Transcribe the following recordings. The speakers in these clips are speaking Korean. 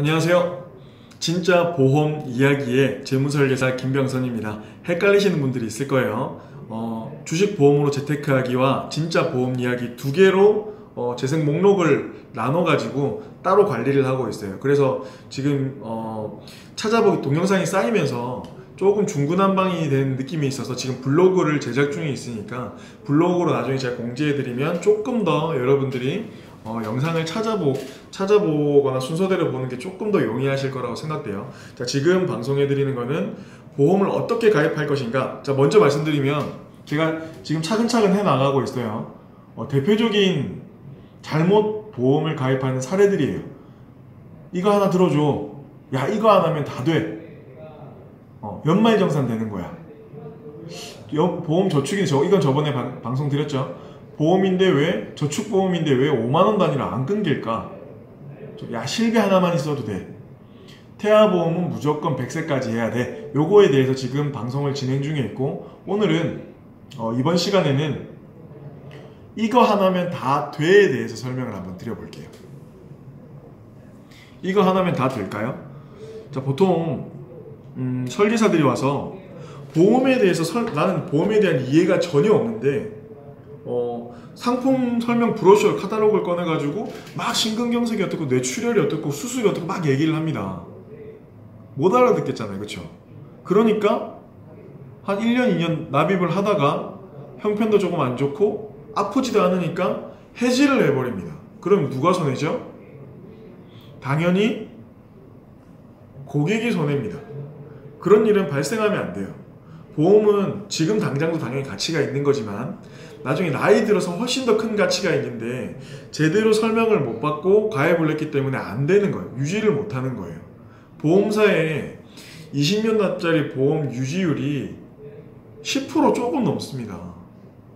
안녕하세요. 진짜 보험 이야기의 재무설계사 김병선입니다. 헷갈리시는 분들이 있을 거예요. 주식 보험으로 재테크하기와 진짜 보험 이야기 두 개로 재생 목록을 나눠가지고 따로 관리를 하고 있어요. 그래서 지금 찾아보기 동영상이 쌓이면서 조금 중구난방이 된 느낌이 있어서 지금 블로그를 제작 중에 있으니까 블로그로 나중에 제가 공지해드리면 조금 더 여러분들이 영상을 찾아보거나 순서대로 보는 게 조금 더 용이하실 거라고 생각돼요. 자, 지금 방송해드리는 거는 보험을 어떻게 가입할 것인가. 자, 먼저 말씀드리면 제가 지금 차근차근 해나가고 있어요. 대표적인 잘못 보험을 가입하는 사례들이에요. 이거 하나 들어줘. 야, 이거 안 하면 다 돼. 연말정산 되는 거야. 보험 저축이 이건 저번에 방송 드렸죠. 보험인데 왜 저축보험인데 왜 5만원 단위로 안 끊길까? 야, 실비 하나만 있어도 돼. 태아보험은 무조건 100세까지 해야 돼. 요거에 대해서 지금 방송을 진행 중에 있고, 오늘은 이번 시간에는 이거 하나면 다 돼에 대해서 설명을 한번 드려볼게요. 이거 하나면 다 될까요? 자, 보통 설계사들이 와서 보험에 대해서 나는 보험에 대한 이해가 전혀 없는데 상품 설명 브로셔 카탈로그를 꺼내가지고 막 심근경색이 어떻고 뇌출혈이 어떻고 수술이 어떻고 막 얘기를 합니다. 못 알아듣겠잖아요, 그쵸? 그러니까 한 1년 2년 납입을 하다가 형편도 조금 안 좋고 아프지도 않으니까 해지를 해버립니다. 그럼 누가 손해죠? 당연히 고객이 손해입니다. 그런 일은 발생하면 안 돼요. 보험은 지금 당장도 당연히 가치가 있는 거지만 나중에 나이 들어서 훨씬 더 큰 가치가 있는데 제대로 설명을 못 받고 가입을 했기 때문에 안 되는 거예요. 유지를 못 하는 거예요. 보험사에 20년 납자리 보험 유지율이 10% 조금 넘습니다.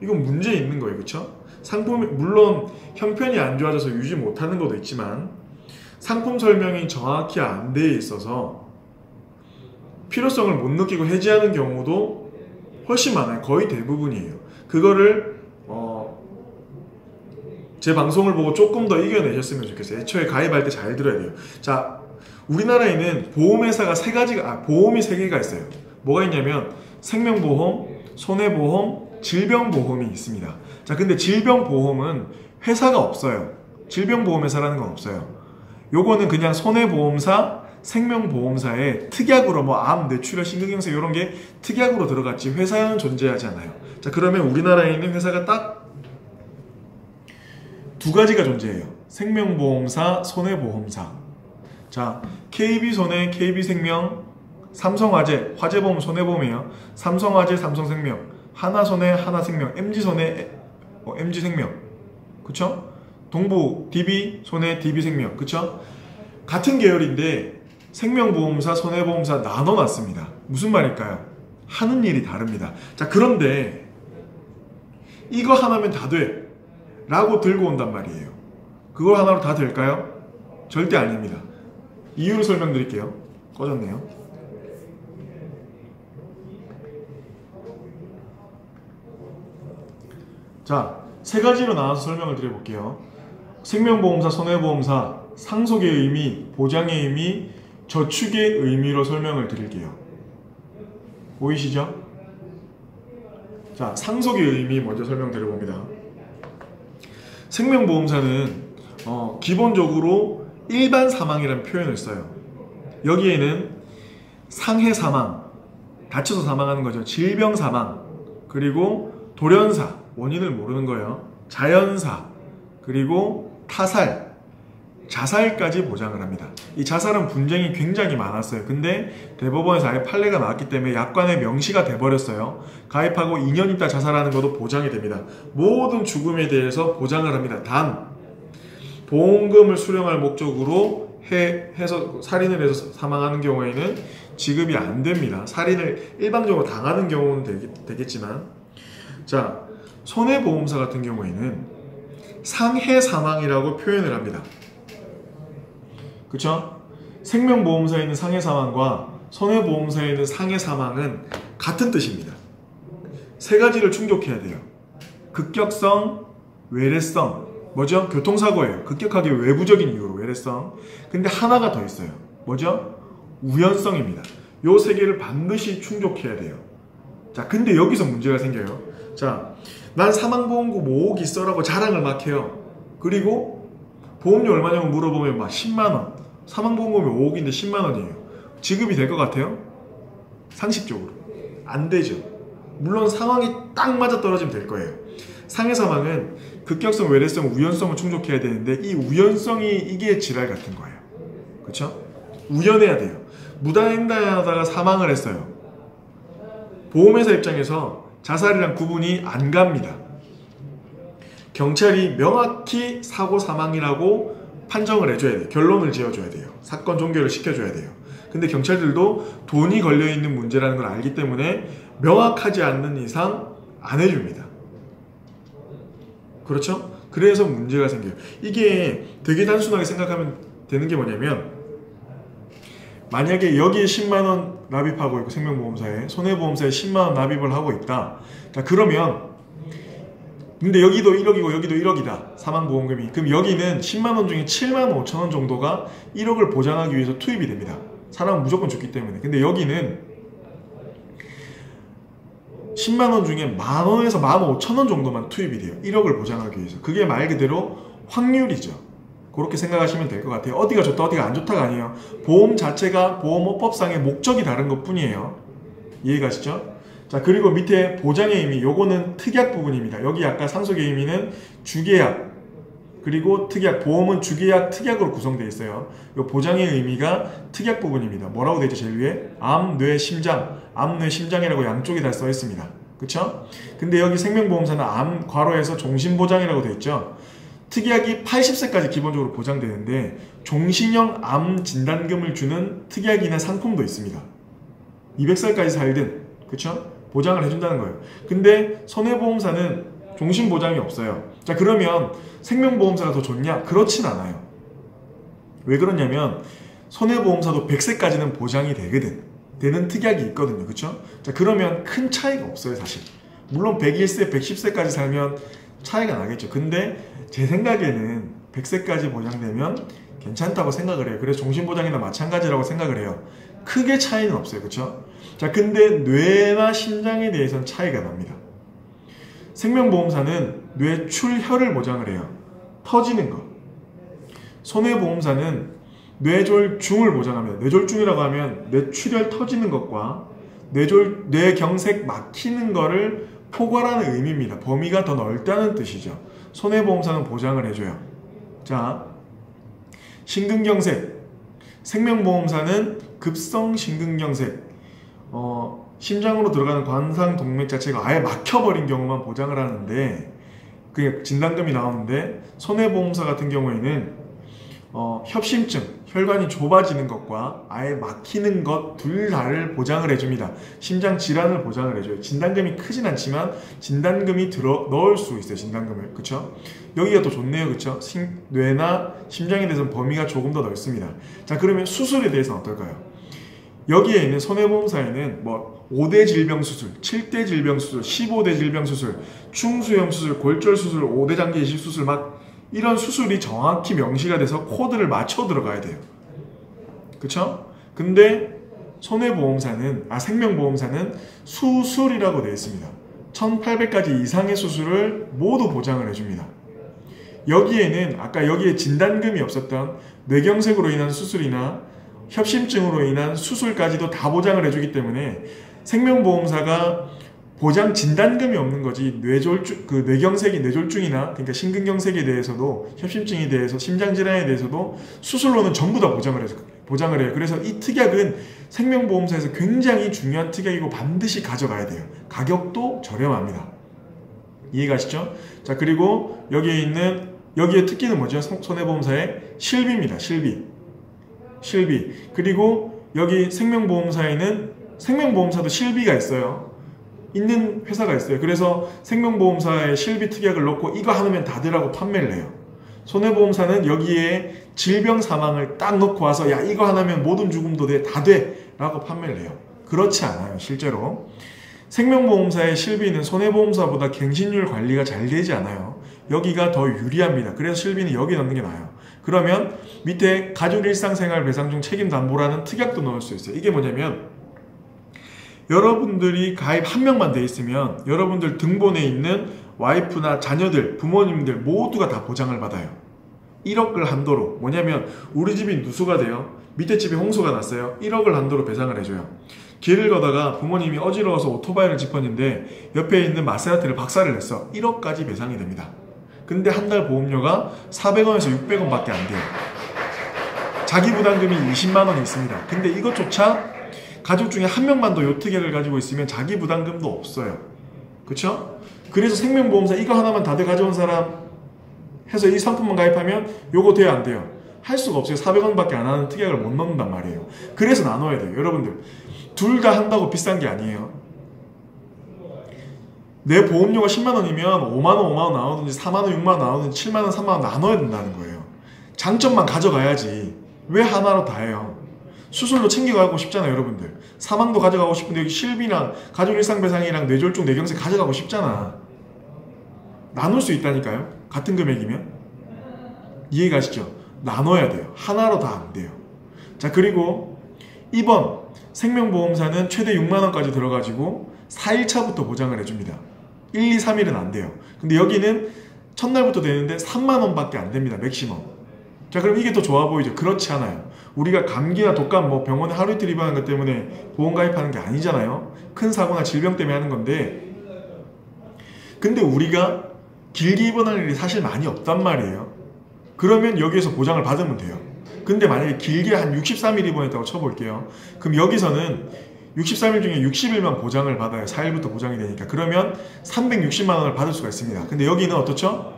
이건 문제 있는 거예요. 그쵸? 상품이 물론 형편이 안 좋아져서 유지 못하는 것도 있지만 상품 설명이 정확히 안 돼 있어서 필요성을 못 느끼고 해지하는 경우도 훨씬 많아요. 거의 대부분이에요. 그거를 제 방송을 보고 조금 더 이겨내셨으면 좋겠어요. 애초에 가입할 때 잘 들어야 돼요. 자, 우리나라에는 보험회사가 보험이 3개가 있어요. 뭐가 있냐면 생명보험, 손해보험, 질병보험이 있습니다. 자, 근데 질병보험은 회사가 없어요. 질병보험회사라는 건 없어요. 요거는 그냥 손해보험사, 생명보험사에 특약으로 암, 뇌출혈, 심근경색 이런 게 특약으로 들어갔지 회사는 존재하지 않아요. 자, 그러면 우리나라에 있는 회사가 딱 두 가지가 존재해요. 생명보험사, 손해보험사. 자, KB손해, KB생명, 삼성화재, 화재보험 손해보험이에요. 삼성화재, 삼성생명, 하나손해, 하나생명, MG손해, MG생명. 그쵸? 동부, DB손해, DB생명. 그쵸? 같은 계열인데 생명보험사, 손해보험사 나눠놨습니다. 무슨 말일까요? 하는 일이 다릅니다. 자, 그런데 이거 하나면 다 돼 라고 들고 온단 말이에요. 그걸 하나로 다 될까요? 절대 아닙니다. 이유를 설명드릴게요. 꺼졌네요. 자, 3가지로 나눠서 설명을 드려볼게요. 생명보험사, 손해보험사, 상속의 의미, 보장의 의미, 저축의 의미로 설명을 드릴게요. 보이시죠? 자, 상속의 의미 먼저 설명드려봅니다. 생명보험사는 기본적으로 일반 사망이라는 표현을 써요. 여기에는 상해 사망, 다쳐서 사망하는 거죠. 질병 사망, 그리고 돌연사, 원인을 모르는 거예요. 자연사, 그리고 타살, 자살까지 보장을 합니다. 이 자살은 분쟁이 굉장히 많았어요. 근데 대법원에서 아예 판례가 나왔기 때문에 약관에 명시가 돼버렸어요. 가입하고 2년 있다 자살하는 것도 보장이 됩니다. 모든 죽음에 대해서 보장을 합니다. 단 보험금을 수령할 목적으로 해서 살인을 해서 사망하는 경우에는 지급이 안 됩니다. 살인을 일방적으로 당하는 경우는 되겠지만, 자, 손해보험사 같은 경우에는 상해 사망이라고 표현을 합니다. 그쵸? 생명보험사에 있는 상해 사망과 손해보험사에 있는 상해 사망은 같은 뜻입니다. 3가지를 충족해야 돼요. 급격성, 외래성, 뭐죠? 교통사고예요. 급격하게 외부적인 이유로 외래성. 근데 하나가 더 있어요. 뭐죠? 우연성입니다. 요 세 개를 반드시 충족해야 돼요. 자, 근데 여기서 문제가 생겨요. 자, 난 사망보험금 5억 있어라고 자랑을 막 해요. 그리고 보험료 얼마냐고 물어보면 막 10만원. 사망보험금이 5억인데 10만원이에요. 지급이 될 것 같아요? 상식적으로. 안 되죠. 물론 상황이 딱 맞아 떨어지면 될 거예요. 상해 사망은 급격성, 외래성, 우연성을 충족해야 되는데 이 우연성이 이게 지랄 같은 거예요. 그쵸? 우연해야 돼요. 무단횡단하다가 사망을 했어요. 보험회사 입장에서 자살이랑 구분이 안 갑니다. 경찰이 명확히 사고 사망이라고 판정을 해줘야 돼요. 결론을 지어줘야 돼요. 사건 종결을 시켜줘야 돼요. 근데 경찰들도 돈이 걸려있는 문제라는 걸 알기 때문에 명확하지 않는 이상 안 해줍니다. 그렇죠? 그래서 문제가 생겨요. 이게 되게 단순하게 생각하면 되는 게 뭐냐면, 만약에 여기에 10만원 납입하고 있고, 생명보험사에, 손해보험사에 10만원 납입을 하고 있다. 자, 그러면 근데 여기도 1억이고 여기도 1억이다. 사망보험금이. 그럼 여기는 10만원 중에 7만 5천원 정도가 1억을 보장하기 위해서 투입이 됩니다. 사람은 무조건 죽기 때문에. 근데 여기는 10만원 중에 만원에서 15,000원 정도만 투입이 돼요. 1억을 보장하기 위해서. 그게 말 그대로 확률이죠. 그렇게 생각하시면 될 것 같아요. 어디가 좋다 어디가 안 좋다가 아니에요. 보험 자체가 보험업법상의 목적이 다른 것 뿐이에요. 이해가시죠? 자, 그리고 밑에 보장의 의미, 요거는 특약 부분입니다. 여기 아까 상속의 의미는 주계약, 그리고 특약, 보험은 주계약, 특약으로 구성되어 있어요. 요 보장의 의미가 특약 부분입니다. 뭐라고 되어 있죠? 제일 위에 암, 뇌, 심장, 암, 뇌, 심장이라고 양쪽에 다 써 있습니다. 그쵸? 근데 여기 생명보험사는 암 괄호에서 종신보장이라고 되어 있죠. 특약이 80세까지 기본적으로 보장되는데 종신형 암 진단금을 주는 특약이나 상품도 있습니다. 200살까지 살든, 그쵸? 보장을 해준다는 거예요. 근데 손해보험사는 종신보장이 없어요. 자, 그러면 생명보험사가 더 좋냐? 그렇진 않아요. 왜 그러냐면 손해보험사도 100세까지는 보장이 되는 특약이 있거든요. 그쵸? 자, 그러면 큰 차이가 없어요, 사실. 물론 101세, 110세까지 살면 차이가 나겠죠. 근데 제 생각에는 100세까지 보장되면 괜찮다고 생각을 해요. 그래서 종신보장이나 마찬가지라고 생각을 해요. 크게 차이는 없어요. 그쵸? 자, 근데 뇌나 심장에 대해서는 차이가 납니다. 생명보험사는 뇌출혈을 보장을 해요. 터지는 거. 손해보험사는 뇌졸중을 보장합니다. 뇌졸중이라고 하면 뇌출혈 터지는 것과 뇌경색 막히는 거를 포괄하는 의미입니다. 범위가 더 넓다는 뜻이죠. 손해보험사는 보장을 해줘요. 자, 심근경색. 생명보험사는 급성심근경색. 심장으로 들어가는 관상동맥 자체가 아예 막혀버린 경우만 보장을 하는데, 그게 진단금이 나오는데, 손해보험사 같은 경우에는 협심증, 혈관이 좁아지는 것과 아예 막히는 것 둘 다를 보장을 해줍니다. 심장 질환을 보장을 해줘요. 진단금이 크진 않지만 진단금이 넣을 수 있어요. 진단금을. 그쵸? 여기가 더 좋네요. 그쵸? 뇌나 심장에 대해서는 범위가 조금 더 넓습니다. 자, 그러면 수술에 대해서는 어떨까요? 여기에 있는 손해보험사에는 뭐 5대 질병수술, 7대 질병수술, 15대 질병수술, 충수염수술, 골절수술, 5대 장기 이식수술 막 이런 수술이 정확히 명시가 돼서 코드를 맞춰 들어가야 돼요. 그쵸? 근데 생명보험사는 수술이라고 되어 있습니다. 1800가지 이상의 수술을 모두 보장을 해줍니다. 여기에는 아까 여기에 진단금이 없었던 뇌경색으로 인한 수술이나 협심증으로 인한 수술까지도 다 보장을 해주기 때문에 생명보험사가 보장 진단금이 없는 거지 뇌경색이 뇌졸중이나 그러니까 심근경색에 대해서도 협심증에 대해서 심장질환에 대해서도 수술로는 전부 다 보장을 해요. 그래서 이 특약은 생명보험사에서 굉장히 중요한 특약이고 반드시 가져가야 돼요. 가격도 저렴합니다. 이해가시죠? 자, 그리고 여기에 특기는 뭐죠? 손해보험사의 실비입니다. 실비. 그리고 여기 생명보험사도 실비가 있어요. 있는 회사가 있어요. 그래서 생명보험사에 실비 특약을 넣고 이거 하면 다들하고 판매를 해요. 손해보험사는 여기에 질병 사망을 딱 넣고 와서 야 이거 하나면 모든 죽음도 다 돼 라고 판매를 해요. 그렇지 않아요. 실제로 생명보험사의 실비는 손해보험사보다 갱신율 관리가 잘 되지 않아요. 여기가 더 유리합니다. 그래서 실비는 여기 넣는 게 나아요. 그러면 밑에 가족 일상생활 배상 중 책임 담보라는 특약도 넣을 수 있어요. 이게 뭐냐면 여러분들이 가입 한 명만 돼 있으면 여러분들 등본에 있는 와이프나 자녀들, 부모님들 모두가 다 보장을 받아요. 1억을 한도로. 뭐냐면 우리 집이 누수가 돼요. 밑에 집에 홍수가 났어요. 1억을 한도로 배상을 해줘요. 길을 가다가 부모님이 어지러워서 오토바이를 짚었는데 옆에 있는 마세라티를 박살을 냈어. 1억까지 배상이 됩니다. 근데 한 달 보험료가 400원에서 600원 밖에 안 돼요. 자기 부담금이 20만 원이 있습니다. 근데 이것조차 가족 중에 한 명만 더 요 특약을 가지고 있으면 자기 부담금도 없어요. 그쵸? 그래서 생명보험사 이거 하나만 다들 가져온 사람 해서 이 상품만 가입하면 요거 돼요, 안 돼요? 할 수가 없어요. 400원 밖에 안 하는 특약을 못 넣는단 말이에요. 그래서 나눠야 돼요. 여러분들 둘 다 한다고 비싼 게 아니에요. 내 보험료가 10만 원이면 5만 원, 5만 원 나오든지 4만 원, 6만 원 나오든지 7만 원, 3만 원 나눠야 된다는 거예요. 장점만 가져가야지. 왜 하나로 다 해요? 수술도 챙겨가고 싶잖아요, 여러분들. 사망도 가져가고 싶은데 여기 실비랑 가족 일상배상이랑 뇌졸중, 뇌경색 가져가고 싶잖아. 나눌 수 있다니까요. 같은 금액이면. 이해가시죠? 나눠야 돼요. 하나로 다 안 돼요. 자, 그리고 2번 생명보험사는 최대 6만 원까지 들어가지고 4일차부터 보장을 해줍니다. 1, 2, 3일은 안 돼요. 근데 여기는 첫날부터 되는데 3만 원밖에 안 됩니다. 맥시멈. 자, 그럼 이게 더 좋아 보이죠? 그렇지 않아요. 우리가 감기나 독감 뭐 병원에 하루 이틀 입원하는 것 때문에 보험 가입하는 게 아니잖아요. 큰 사고나 질병 때문에 하는 건데, 근데 우리가 길게 입원할 일이 사실 많이 없단 말이에요. 그러면 여기에서 보장을 받으면 돼요. 근데 만약에 길게 한 63일 입원했다고 쳐볼게요. 그럼 여기서는 63일 중에 60일만 보장을 받아요. 4일부터 보장이 되니까. 그러면 360만 원을 받을 수가 있습니다. 근데 여기는 어떻죠?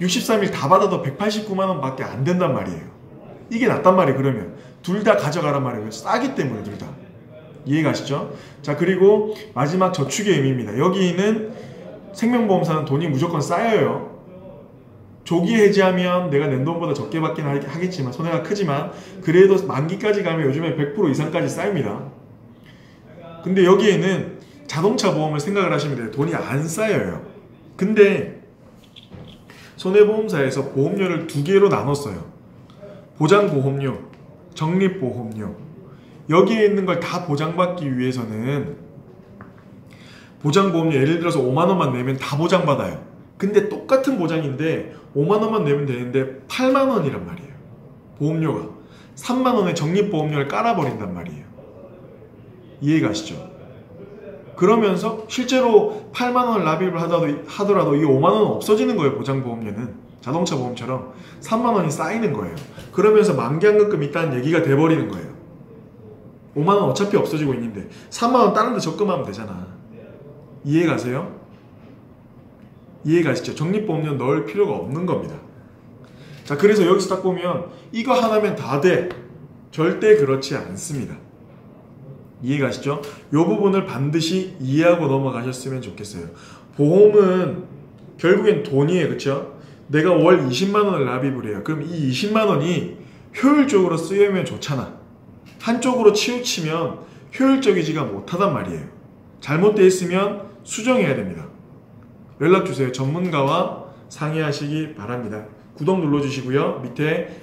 63일 다 받아도 189만 원 밖에 안 된단 말이에요. 이게 낫단 말이에요. 그러면 둘 다 가져가란 말이에요. 싸기 때문에 둘 다. 이해가시죠? 자, 그리고 마지막 저축의 의미입니다. 여기는 생명보험사는 돈이 무조건 쌓여요. 조기 해지하면 내가 낸 돈보다 적게 받긴 하겠지만 손해가 크지만 그래도 만기까지 가면 요즘에 100% 이상까지 쌓입니다. 근데 여기에는 자동차 보험을 생각을 하시면 돼요. 돈이 안 쌓여요. 근데 손해보험사에서 보험료를 두 개로 나눴어요. 보장보험료, 적립보험료. 여기에 있는 걸 다 보장받기 위해서는 보장보험료 예를 들어서 5만 원만 내면 다 보장받아요. 근데 똑같은 보장인데 5만 원만 내면 되는데 8만 원이란 말이에요. 보험료가. 3만 원에 적립보험료를 깔아버린단 말이에요. 이해가시죠? 그러면서 실제로 8만 원을 납입을 하더라도 이 5만 원은 없어지는 거예요. 보장보험료는. 자동차 보험처럼 3만 원이 쌓이는 거예요. 그러면서 만기한금금 있다는 얘기가 돼버리는 거예요. 5만 원 어차피 없어지고 있는데 3만 원 다른 데 적금하면 되잖아. 이해가세요? 이해가시죠? 적립보험료 넣을 필요가 없는 겁니다. 자, 그래서 여기서 딱 보면 이거 하나면 다 돼. 절대 그렇지 않습니다. 이해가시죠? 이 부분을 반드시 이해하고 넘어가셨으면 좋겠어요. 보험은 결국엔 돈이에요. 그쵸? 내가 월 20만 원을 납입을 해요. 그럼 이 20만 원이 효율적으로 쓰이면 좋잖아. 한쪽으로 치우치면 효율적이지가 못하단 말이에요. 잘못되어 있으면 수정해야 됩니다. 연락주세요. 전문가와 상의하시기 바랍니다. 구독 눌러주시고요. 밑에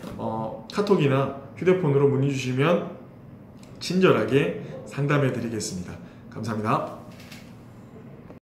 카톡이나 휴대폰으로 문의 주시면 친절하게 상담해 드리겠습니다. 감사합니다.